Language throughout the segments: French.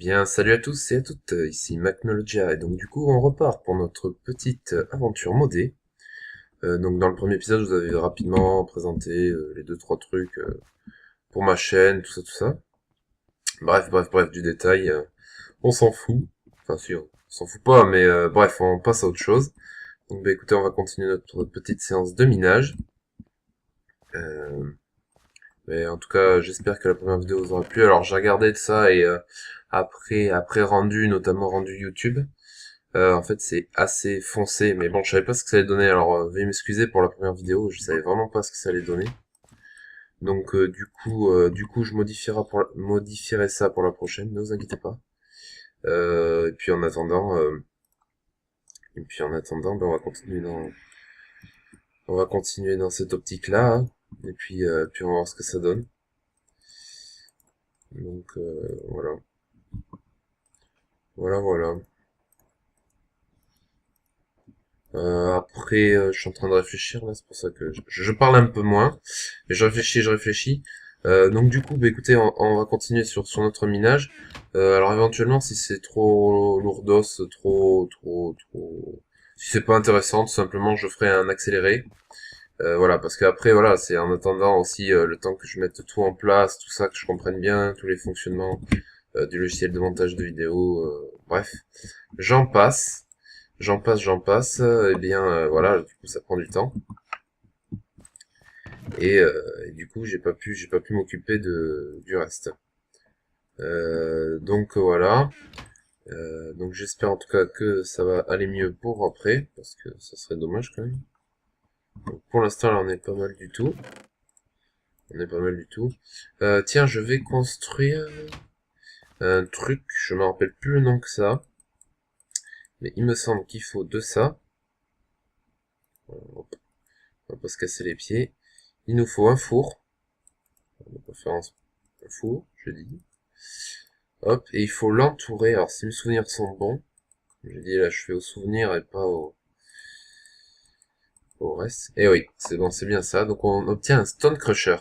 bien, salut à tous et à toutes, ici Macnologia, et donc du coup on repart pour notre petite aventure modée. Donc dans le premier épisode, je vous avais rapidement présenté les deux trois trucs pour ma chaîne, tout ça. Bref, du détail, on s'en fout. Enfin si, on s'en fout pas, mais bref, on passe à autre chose. Donc bah écoutez, on va continuer notre petite séance de minage. Euh, mais en tout cas, j'espère que la première vidéo vous aura plu. Alors j'ai regardé de ça et après rendu, notamment rendu YouTube. En fait, c'est assez foncé, mais bon, je savais pas ce que ça allait donner, alors veuillez m'excuser pour la première vidéo, je savais vraiment pas ce que ça allait donner. Donc du coup, je modifierai ça pour la prochaine, ne vous inquiétez pas. Et puis en attendant, ben, on va continuer dans cette optique-là, hein. Et puis on va voir ce que ça donne. Donc voilà. Après, je suis en train de réfléchir là, c'est pour ça que je parle un peu moins, mais je réfléchis. Donc du coup, bah écoutez, on va continuer sur notre minage. Alors éventuellement, si c'est trop lourdos, trop, si c'est pas intéressant, tout simplement, je ferai un accéléré. Voilà, parce qu'après, voilà, c'est en attendant aussi le temps que je mette tout en place, tout ça, que je comprenne bien tous les fonctionnements du logiciel de montage de vidéos. Bref, j'en passe. Eh bien, voilà, du coup, ça prend du temps. Et du coup, j'ai pas pu m'occuper du reste. Donc voilà. Donc j'espère en tout cas que ça va aller mieux pour après, parce que ça serait dommage quand même. Donc pour l'instant, là, on est pas mal du tout. Tiens, je vais construire un truc, je me rappelle plus le nom que ça, mais il me semble qu'il faut de ça. Hop, on va pas se casser les pieds. Il nous faut un four. On va pas faire un four, je dis. Hop, et il faut l'entourer. Alors, si mes souvenirs sont bons, j'ai dit là, je fais au souvenir et pas au reste. Et oui, c'est bon, c'est bien ça. Donc, on obtient un Stone Crusher.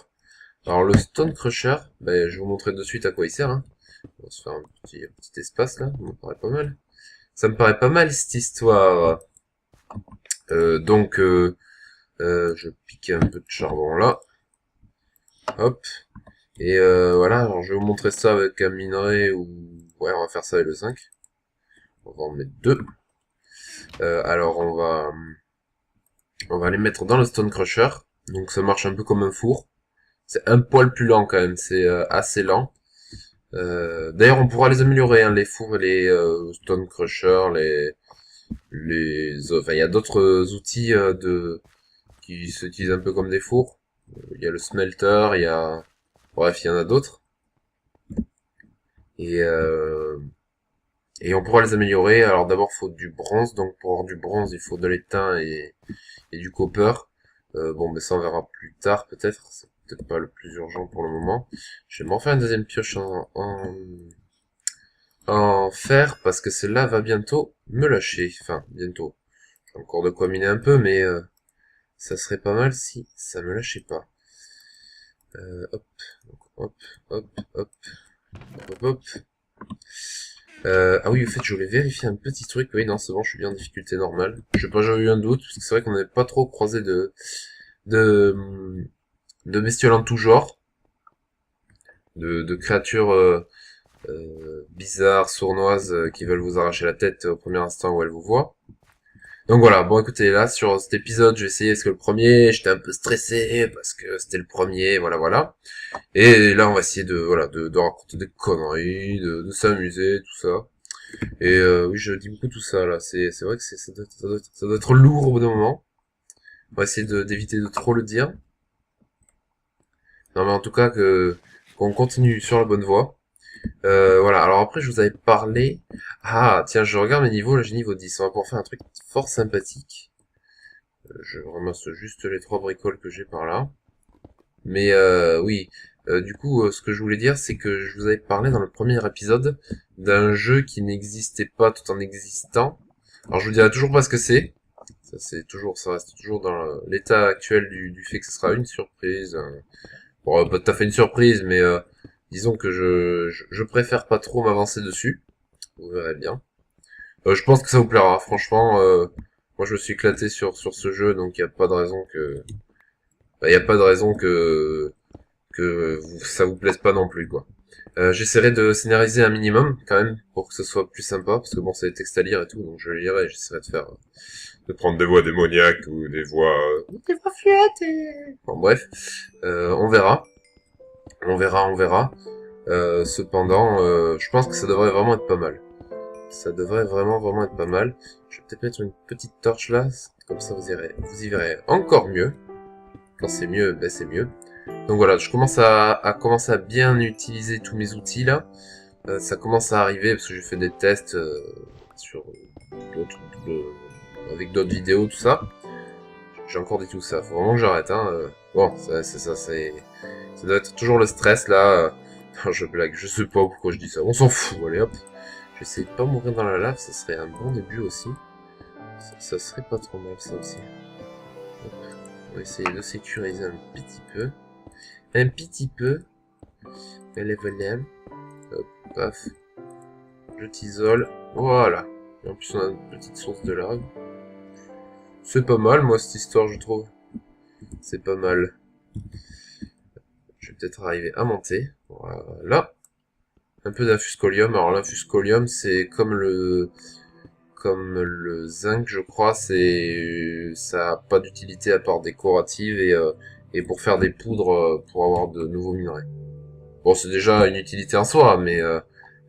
Alors, le Stone Crusher, ben, je vais vous montrer de suite à quoi il sert, hein. On va se faire un petit espace là, ça me paraît pas mal. Ça me paraît pas mal cette histoire. Donc, je pique un peu de charbon là. Hop. Et voilà, alors je vais vous montrer ça avec un minerai ou... Ouais, on va faire ça avec le 5. On va en mettre deux. Alors on va les mettre dans le Stone Crusher. Donc ça marche un peu comme un four. C'est un poil plus lent quand même, c'est assez lent. D'ailleurs on pourra les améliorer, hein, les fours et les Stone Crusher, enfin il y a d'autres outils qui s'utilisent un peu comme des fours. Il y a le smelter, bref, il y en a d'autres. Et on pourra les améliorer. Alors d'abord, il faut du bronze. Donc pour avoir du bronze, il faut de l'étain et du copper. Bon, mais ça on verra plus tard peut-être. C'est peut-être pas le plus urgent pour le moment. Je vais m'en faire une deuxième pioche en fer parce que celle-là va bientôt me lâcher. Enfin, bientôt. J'ai encore de quoi miner un peu, mais ça serait pas mal si ça me lâchait pas. Hop, donc, hop, hop. Ah oui, au fait, je voulais vérifier un petit truc. Oui, non, c'est bon, je suis bien en difficulté normale. Je sais pas, j'avais eu un doute, parce que c'est vrai qu'on n'avait pas trop croisé de, de bestioles en tout genre, de créatures bizarres, sournoises, qui veulent vous arracher la tête au premier instant où elles vous voient. Donc voilà, bon écoutez, là, sur cet épisode, j'ai essayé, parce que le premier, j'étais un peu stressé, parce que c'était le premier, voilà. Et là, on va essayer de raconter des conneries, de s'amuser, tout ça. Et oui, je dis beaucoup tout ça là. C'est vrai que ça doit être lourd au bout d'un moment. On va essayer d'éviter de trop le dire. Non, mais en tout cas qu'on continue sur la bonne voie. Voilà. Alors après, je vous avais parlé. Ah, tiens, je regarde mes niveaux. Là, j'ai niveau 10. On va pouvoir faire un truc fort sympathique. Je ramasse juste les trois bricoles que j'ai par là. Mais oui. Du coup, ce que je voulais dire, c'est que je vous avais parlé dans le premier épisode d'un jeu qui n'existait pas tout en existant. Alors je vous dirai toujours pas ce que c'est. Ça reste toujours dans l'état actuel du fait que ce sera une surprise. Bon, pas tout à fait une surprise, mais Disons que je préfère pas trop m'avancer dessus. Vous verrez bien. Je pense que ça vous plaira. Franchement, moi je me suis éclaté sur ce jeu, donc il n'y a pas de raison que... Il y a pas de raison que ça vous plaise pas non plus, quoi. J'essaierai de scénariser un minimum, quand même, pour que ce soit plus sympa, parce que bon, c'est des textes à lire et tout, donc je lirai, j'essaierai de faire... de prendre des voix démoniaques, ou des voix... des voix fluettes et... Bon, bref. On verra. On verra, on verra. Cependant, je pense que ça devrait vraiment être pas mal. Ça devrait vraiment être pas mal. Je vais peut-être mettre une petite torche là, comme ça vous y verrez encore mieux. Quand c'est mieux, ben c'est mieux. Donc voilà, je commence à commencer à bien utiliser tous mes outils là. Ça commence à arriver parce que j'ai fait des tests sur d'autres, avec d'autres vidéos, tout ça. J'ai encore dit tout ça, faut vraiment que j'arrête. Hein. Bon, ça doit être toujours le stress là. Non, je blague, je sais pas pourquoi je dis ça. On s'en fout, allez hop. J'essaie de pas mourir dans la lave, ça serait un bon début aussi. Ça serait pas trop mal ça aussi. Hop. On va essayer de sécuriser un petit peu. Un petit peu. Allez, voilà. Hop, paf. Je t'isole. Voilà. Et en plus on a une petite source de lave. C'est pas mal moi cette histoire je trouve. C'est pas mal. Je vais peut-être arriver à monter. Voilà. Un peu d'infuscolium. Alors l'infuscolium c'est comme le zinc, je crois, ça a pas d'utilité à part décorative et pour faire des poudres pour avoir de nouveaux minerais. Bon, c'est déjà une utilité en soi, mais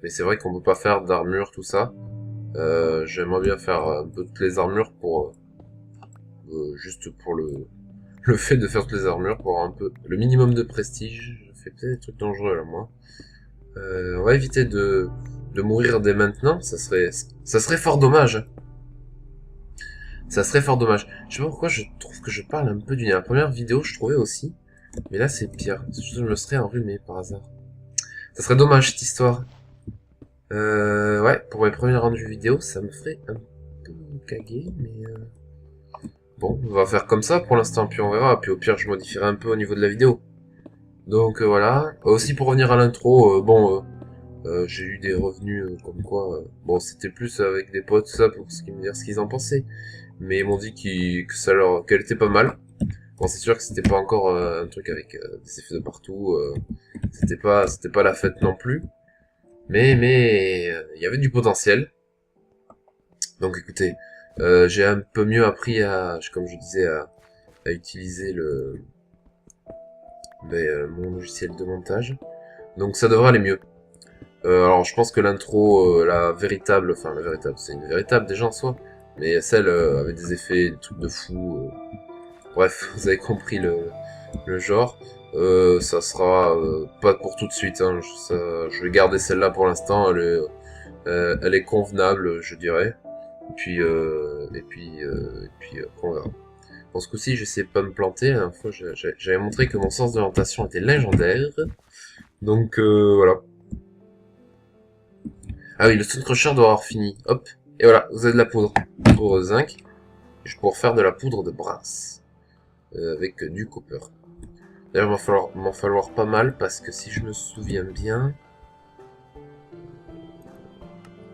c'est vrai qu'on peut pas faire d'armure, tout ça. J'aimerais bien faire un peu toutes les armures pour juste pour le fait de faire toutes les armures pour avoir un peu le minimum de prestige. Je fais peut-être des trucs dangereux là, moi. On va éviter de mourir dès maintenant, ça serait fort dommage. Ça serait fort dommage. Je sais pas pourquoi je trouve que je parle un peu d'une... La première vidéo, je trouvais aussi. Mais là, c'est pire. Je me serais enrhumé par hasard. Ça serait dommage, cette histoire. Ouais, pour mes premiers rendus vidéo, ça me ferait un peu caguer, mais... Bon, on va faire comme ça pour l'instant, puis on verra. Puis au pire, je modifierai un peu au niveau de la vidéo. Donc voilà. Aussi pour revenir à l'intro, bon... j'ai eu des revenus comme quoi... bon, c'était plus avec des potes, tout ça, pour me dire ce qu'ils en pensaient. Mais ils m'ont dit qu'elle était pas mal. Bon, c'est sûr que c'était pas encore un truc avec des effets de partout. C'était pas la fête non plus. Mais il y avait du potentiel. Donc écoutez, j'ai un peu mieux appris comme je disais, à utiliser mon logiciel de montage. Donc ça devrait aller mieux. Alors je pense que l'intro, la véritable, c'est une véritable déjà en soi. Mais celle avait des effets, des trucs de fou. Bref, vous avez compris le genre. Ça sera pas pour tout de suite. Hein. Je vais garder celle-là pour l'instant. Elle est convenable, je dirais. Et puis, on verra. Bon, ce coup-ci, j'essaie de pas me planter. La dernière fois, j'avais montré que mon sens d'orientation était légendaire. Donc, voilà. Ah oui, le Stone Crusher doit avoir fini. Hop. Et voilà, vous avez de la poudre. Poudre de zinc. Je vais pouvoir faire de la poudre de brass. Avec du copper. D'ailleurs, il va m'en falloir pas mal parce que si je me souviens bien...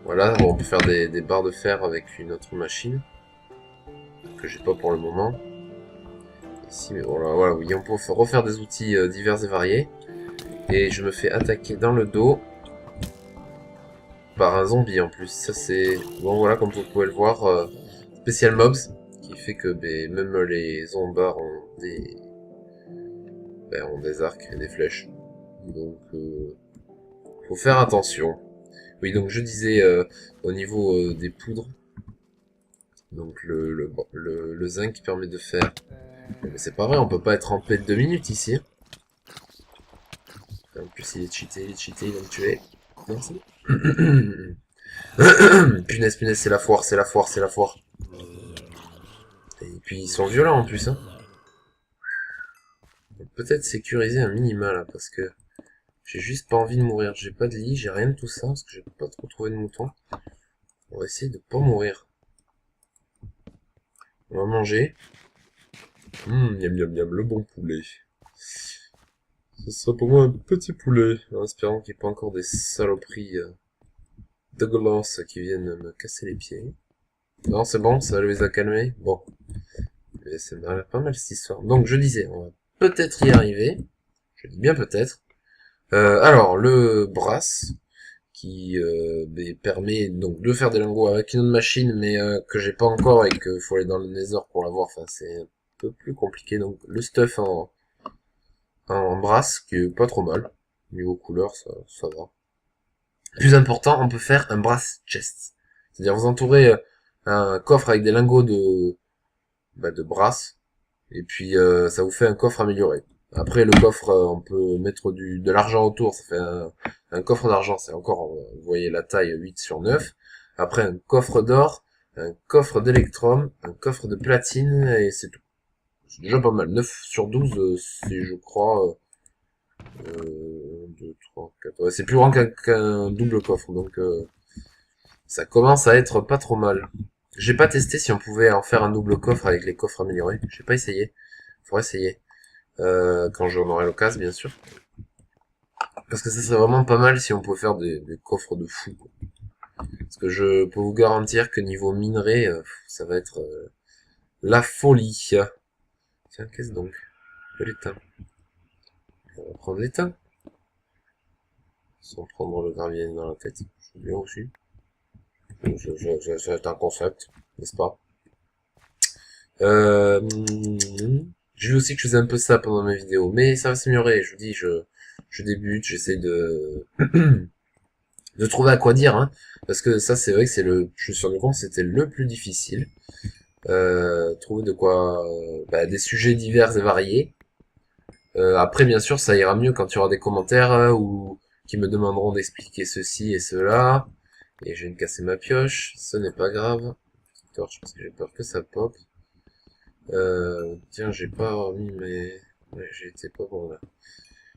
Voilà, bon, on peut faire des barres de fer avec une autre machine. Que j'ai pas pour le moment. Ici, mais voilà, oui, on peut refaire des outils divers et variés. Et je me fais attaquer dans le dos par un zombie en plus. Ça c'est... Bon voilà, comme vous pouvez le voir, spécial mobs. Qui fait que même les zombards ont des arcs et des flèches. Donc, faut faire attention. Oui, donc je disais au niveau des poudres, donc le zinc qui permet de faire... Mais c'est pas vrai, on peut pas être en paix de 2 minutes ici. En plus il est cheaté, il va me tuer. Merci. Punaise, c'est la foire, c'est la foire, c'est la foire. Et puis ils sont violents en plus, hein. Peut-être sécuriser un minima là, parce que j'ai juste pas envie de mourir. J'ai pas de lit, j'ai rien de tout ça, parce que j'ai pas trop trouvé de moutons. On va essayer de pas mourir. On va manger. Miam miam miam, le bon poulet. Ce sera pour moi un petit poulet, en espérant qu'il n'y ait pas encore des saloperies dégueulasses qui viennent me casser les pieds. Non, c'est bon, ça les a calmés. Bon, mais c'est pas mal cette histoire. Donc je disais, on va peut-être y arriver. Je dis bien peut-être. Alors, le brass, qui permet donc de faire des lingots avec une autre machine, mais que j'ai pas encore et qu'il faut aller dans le Nether pour l'avoir. Enfin, c'est un peu plus compliqué. Donc le stuff en brass, qui est pas trop mal. Niveau couleur, ça va. Plus important, on peut faire un brass chest. C'est-à-dire vous entourez un coffre avec des lingots de brass, et puis ça vous fait un coffre amélioré. Après le coffre, on peut mettre de l'argent autour, ça fait un coffre d'argent, c'est encore, vous voyez la taille 8/9. Après un coffre d'or, un coffre d'électrum, un coffre de platine, et c'est tout. C'est déjà pas mal. 9/12, c'est je crois 2, 3, 4. Ouais, c'est plus grand qu'un double coffre, donc ça commence à être pas trop mal. J'ai pas testé si on pouvait en faire un double coffre avec les coffres améliorés. J'ai pas essayé. Faudrait essayer. Quand j'en aurai l'occasion, bien sûr. Parce que ça serait vraiment pas mal si on pouvait faire des coffres de fou, quoi. Parce que je peux vous garantir que niveau minerai, ça va être la folie. Tiens, qu'est-ce donc? De l'étain. On va prendre l'étain. Sans prendre le gravier dans la tête. C'est bien aussi. C'est un concept, n'est-ce pas? J'ai vu aussi que je faisais un peu ça pendant mes vidéos, mais ça va s'améliorer. Je vous dis, je débute, j'essaie de trouver à quoi dire, hein, parce que ça, c'est vrai que je me suis rendu compte que c'était le plus difficile. Trouver de quoi, des sujets divers et variés. Après, bien sûr, ça ira mieux quand il y aura des commentaires ou qui me demanderont d'expliquer ceci et cela. Et je viens de casser ma pioche, ce n'est pas grave. Torche, parce que j'ai peur que ça pop. Tiens, j'ai pas mis mes... Ouais, j'ai été pas bon là.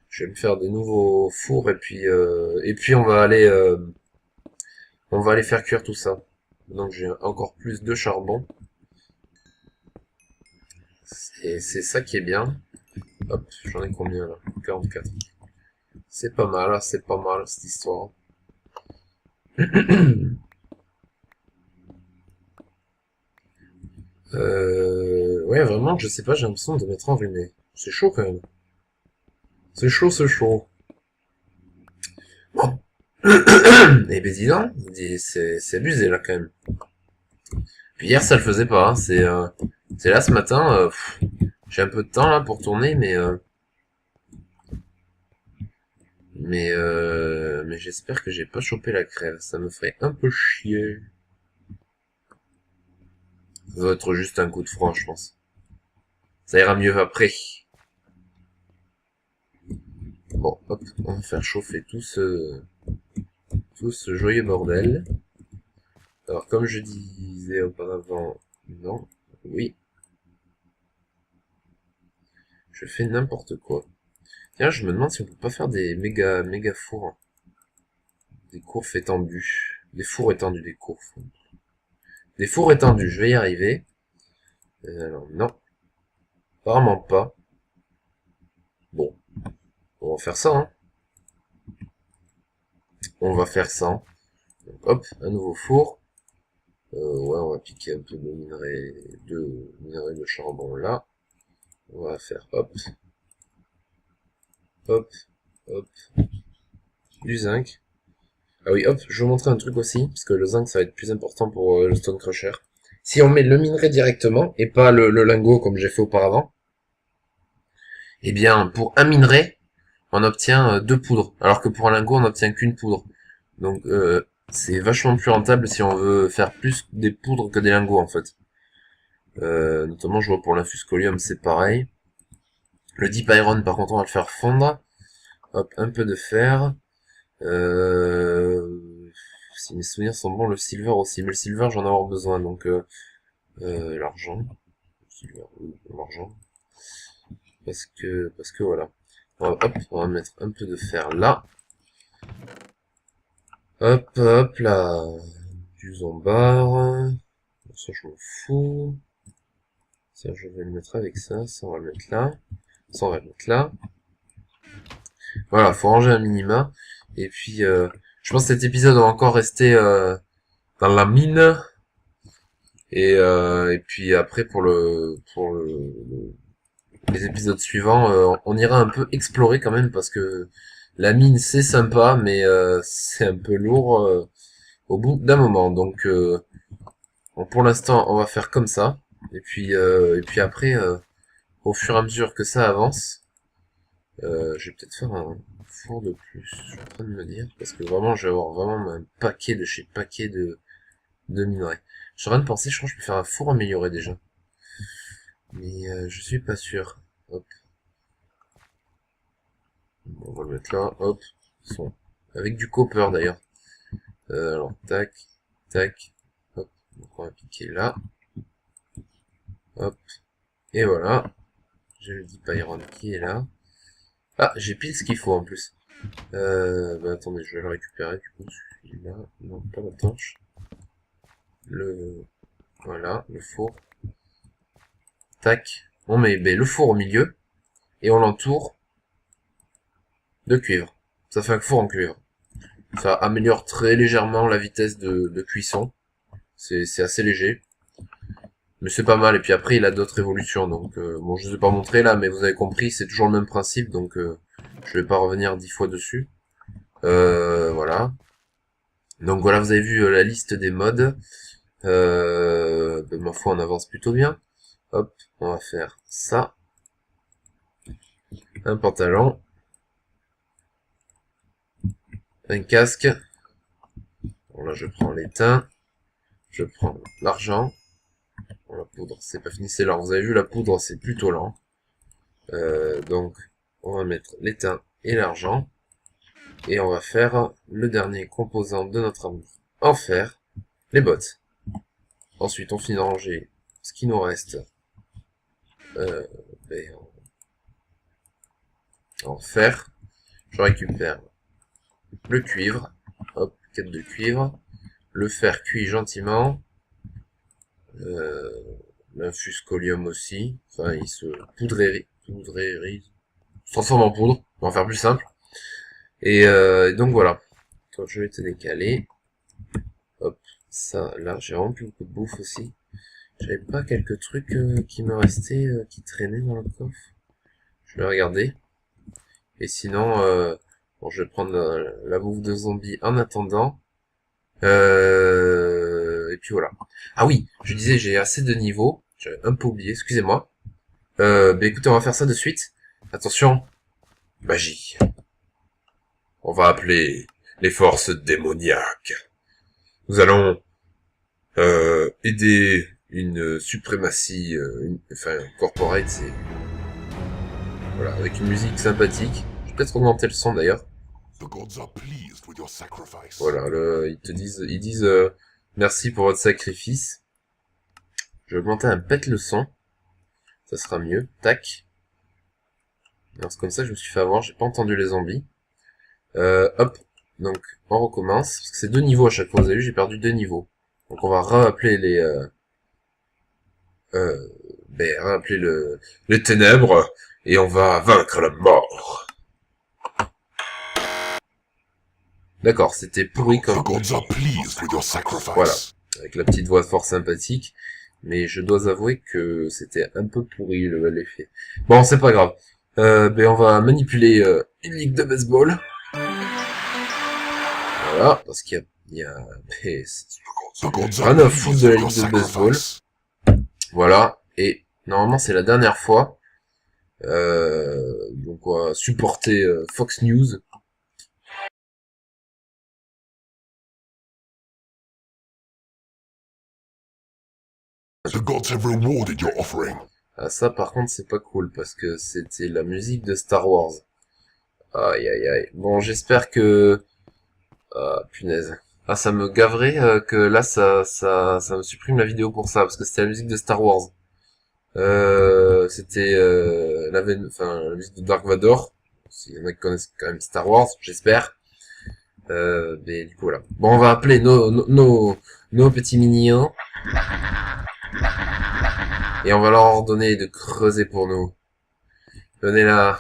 Je vais me faire de nouveaux fours et puis on va aller faire cuire tout ça. Donc j'ai encore plus de charbon. Et c'est ça qui est bien. Hop, j'en ai combien là? 44. C'est pas mal cette histoire. Ouais, vraiment, je sais pas, j'ai l'impression de m'être enrhumé. C'est chaud quand même. C'est chaud, c'est chaud. Bon. Et ben dis donc, c'est abusé là quand même. Puis hier ça le faisait pas, hein. C'est là ce matin, j'ai un peu de temps là pour tourner, mais j'espère que j'ai pas chopé la crève. Ça me ferait un peu chier. Ça doit être juste un coup de froid, je pense. Ça ira mieux après. Bon, hop, on va faire chauffer tout ce joyeux bordel. Alors, comme je disais auparavant, non, oui, je fais n'importe quoi. Tiens, je me demande si on peut pas faire des méga fours. Des courfes étendues. Des fours étendus, des courfes. Des fours étendus, je vais y arriver. Alors, non, apparemment pas. Bon, on va faire ça, hein. On va faire ça. Donc, hop, un nouveau four. Ouais, on va piquer un peu de minerai de charbon là. On va faire hop, hop, hop, du zinc. Ah oui, hop, je vais vous montrer un truc aussi, parce que le zinc ça va être plus important pour le stone crusher. Si on met le minerai directement, et pas le lingot comme j'ai fait auparavant, eh bien, pour un minerai, on obtient deux poudres, alors que pour un lingot, on n'obtient qu'une poudre. Donc, c'est vachement plus rentable si on veut faire plus des poudres que des lingots, en fait. Notamment, je vois pour l'infuscolium, c'est pareil. Le deep iron, par contre, on va le faire fondre. Hop, un peu de fer. Si mes souvenirs sont bons, le silver aussi. Mais le silver, j'en ai avoir besoin, donc l'argent. Silver, l'argent. Parce que voilà. Hop, on va mettre un peu de fer là. Hop, hop, là. Du zombar. Ça, je m'en fous. Ça, je vais le mettre avec ça. Ça, on va le mettre là. Ça, on va le mettre là. Voilà, faut ranger un minima. Et puis, je pense que cet épisode va encore rester dans la mine. Et puis après, les épisodes suivants, on ira un peu explorer quand même, parce que la mine, c'est sympa, mais c'est un peu lourd au bout d'un moment. Donc, bon, pour l'instant, on va faire comme ça. Et puis après, au fur et à mesure que ça avance, je vais peut-être faire un four de plus, je suis en train de me dire, parce que vraiment, je vais avoir vraiment un paquet de chez paquet de minerais. Je suis en train de penser, je crois que je peux faire un four amélioré déjà. Mais je suis pas sûr. Hop, on va le mettre là, hop, son. Avec du copper d'ailleurs. Alors, tac, tac, hop, donc on va piquer là, hop, et voilà. J'ai le Deep Iron qui est là. Ah, j'ai pile ce qu'il faut en plus. Bah attendez, je vais le récupérer du coup, celui-là, non, pas la torche. Voilà, le four. Tac. On met le four au milieu, et on l'entoure de cuivre. Ça fait un four en cuivre. Ça améliore très légèrement la vitesse de cuisson. C'est assez léger. Mais c'est pas mal. Et puis après, il a d'autres évolutions. Donc, bon, je ne vous ai pas montré là, mais vous avez compris, c'est toujours le même principe. Donc, je vais pas revenir 10 fois dessus. Voilà. Donc voilà, vous avez vu la liste des modes. Ma foi, on avance plutôt bien. Hop, on va faire ça. Un pantalon. Un casque. Bon là, je prends l'étain. Je prends l'argent. Bon, la poudre, c'est pas fini, c'est lent. Vous avez vu, la poudre, c'est plutôt lent. Donc, on va mettre l'étain et l'argent. Et on va faire le dernier composant de notre armure en fer, les bottes. Ensuite, on finit de ranger ce qui nous reste ben, en fer. Je récupère le cuivre. Hop, 4 de cuivre. Le fer cuit gentiment. L'infuscolium aussi. Enfin, il se poudrérise. Se transforme en poudre. On va faire plus simple. Et donc voilà. Toi, je vais te décaler. Hop, ça, là, j'ai vraiment plus beaucoup de bouffe aussi. J'avais pas quelques trucs qui me restaient, qui traînaient dans le coffre. Je vais regarder. Et sinon, bon, je vais prendre la bouffe de zombie en attendant. Et puis voilà. Ah oui, je disais, j'ai assez de niveaux. J'avais un peu oublié, excusez-moi. Écoutez, on va faire ça de suite. Attention, magie. On va appeler les forces démoniaques. Nous allons aider une suprématie, corporate, c'est... Voilà, avec une musique sympathique. Je vais peut-être augmenter le son d'ailleurs. Voilà, ils disent merci pour votre sacrifice. Je vais augmenter un pète le son. Ça sera mieux. Tac. Alors c'est comme ça que je me suis fait avoir, j'ai pas entendu les zombies. Hop. Donc, on recommence. Parce que c'est 2 niveaux à chaque fois. Vous avez vu, j'ai perdu 2 niveaux. Donc on va rappeler les ténèbres. Et on va vaincre la mort. D'accord, c'était pourri comme... Voilà, avec la petite voix fort sympathique. Mais je dois avouer que c'était un peu pourri l'effet. Bon, c'est pas grave. On va manipuler une ligue de baseball. Voilà, parce qu'il y a rien à foutre de la ligue de baseball. Voilà, et normalement c'est la dernière fois. Donc on va supporter Fox News. The gods have rewarded your offering. Ah, ça par contre c'est pas cool parce que c'était la musique de Star Wars. Aïe aïe aïe. Bon, j'espère que... Ah, punaise. Ah, ça me gaverait que là ça me supprime la vidéo pour ça, parce que c'était la musique de Star Wars. C'était la musique de Dark Vador. S'il y en a qui connaissent quand même Star Wars, j'espère. Mais du coup voilà. Bon, on va appeler nos petits mignons. Et on va leur ordonner de creuser pour nous. Venez là.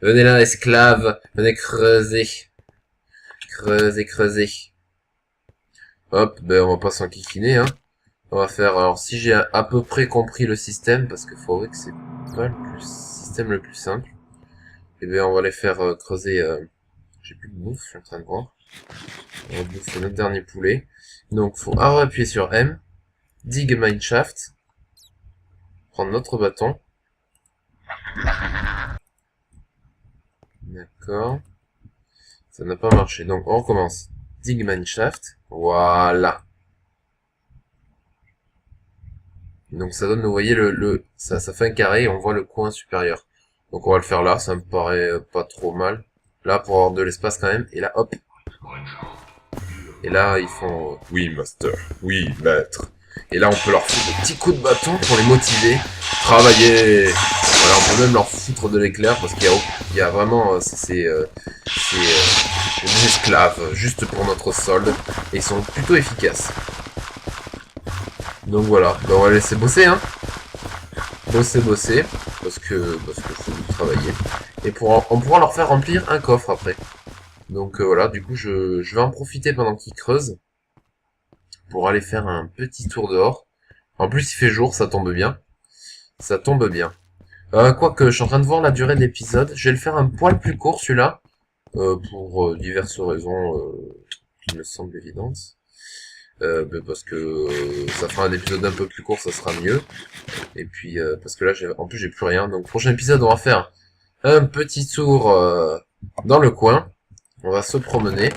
Venez là, esclaves. Venez creuser. Creuser, creuser. Hop, ben on va pas s'enquiquiner, hein. On va faire... Alors, si j'ai à peu près compris le système, parce qu'il faut avouer que c'est pas le système le plus simple, eh bien, on va les faire creuser... J'ai plus de bouffe, je suis en train de voir. On va bouffer notre dernier poulet. Donc, faut appuyer sur M. Dig Mineshaft. Prendre notre bâton. D'accord. Ça n'a pas marché. Donc, on recommence. Dig Mineshaft. Voilà. Donc, ça donne, vous voyez, ça fait un carré et on voit le coin supérieur. Donc, on va le faire là. Ça me paraît pas trop mal. Là, pour avoir de l'espace quand même. Et là, hop. Et là, ils font... Oui, master. Oui, maître. Et là, on peut leur foutre des petits coups de bâton pour les motiver. Travailler. Voilà, on peut même leur foutre de l'éclair parce qu'il y a vraiment... C'est des esclaves, juste pour notre solde. Et ils sont plutôt efficaces. Donc voilà. Ben, on va les laisser bosser, hein. Bosser, bosser. Parce que faut travailler. Et on pourra leur faire remplir un coffre après. Donc voilà, du coup, je vais en profiter pendant qu'ils creusent. Pour aller faire un petit tour dehors. En plus, il fait jour, ça tombe bien. Ça tombe bien. Quoique, je suis en train de voir la durée de l'épisode. Je vais le faire un poil plus court, celui-là. Pour diverses raisons qui me semblent évidentes. Parce que ça fera un épisode un peu plus court, ça sera mieux. Et puis, parce que là, en plus, j'ai plus rien. Donc, prochain épisode, on va faire un petit tour dans le coin. On va se promener.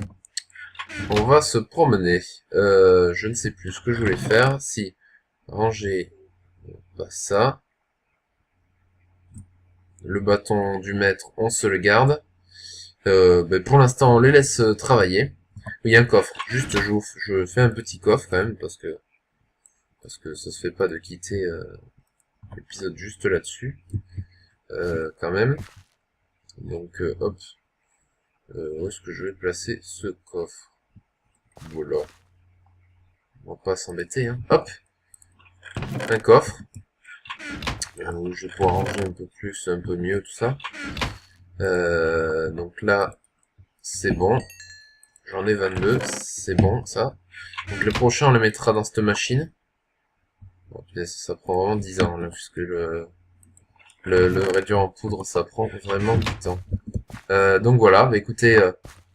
On va se promener. Je ne sais plus ce que je voulais faire. Si, ranger pas ça. Le bâton du maître, on se le garde. Pour l'instant, on les laisse travailler. Il y a un coffre. Juste, je fais un petit coffre quand même parce que ça se fait pas de quitter l'épisode juste là-dessus. Quand même. Donc, hop. Où est-ce que je vais placer ce coffre? Voilà. On va pas s'embêter, hein. Hop. Un coffre. Où je vais pouvoir ranger un peu plus, un peu mieux, tout ça. Donc là, c'est bon. J'en ai 22, c'est bon, ça. Donc le prochain, on le mettra dans cette machine. Bon, ça prend vraiment 10 ans, là, puisque le réduire en poudre, ça prend vraiment du temps. Donc voilà, écoutez,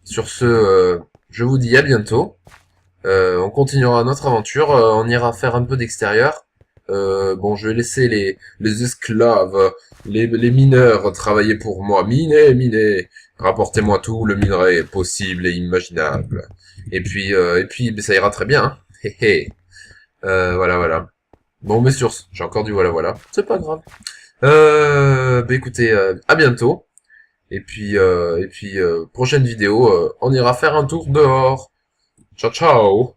sur ce, je vous dis à bientôt. On continuera notre aventure, on ira faire un peu d'extérieur. Bon, je vais laisser les esclaves, les mineurs travailler pour moi. Minez, rapportez-moi tout le minerai possible et imaginable. Et puis, ça ira très bien, hein. Hé hé. Voilà. Bon, mais sur ce, j'ai encore du voilà. C'est pas grave. Écoutez, à bientôt. Et puis, prochaine vidéo, on ira faire un tour dehors. Ciao, ciao.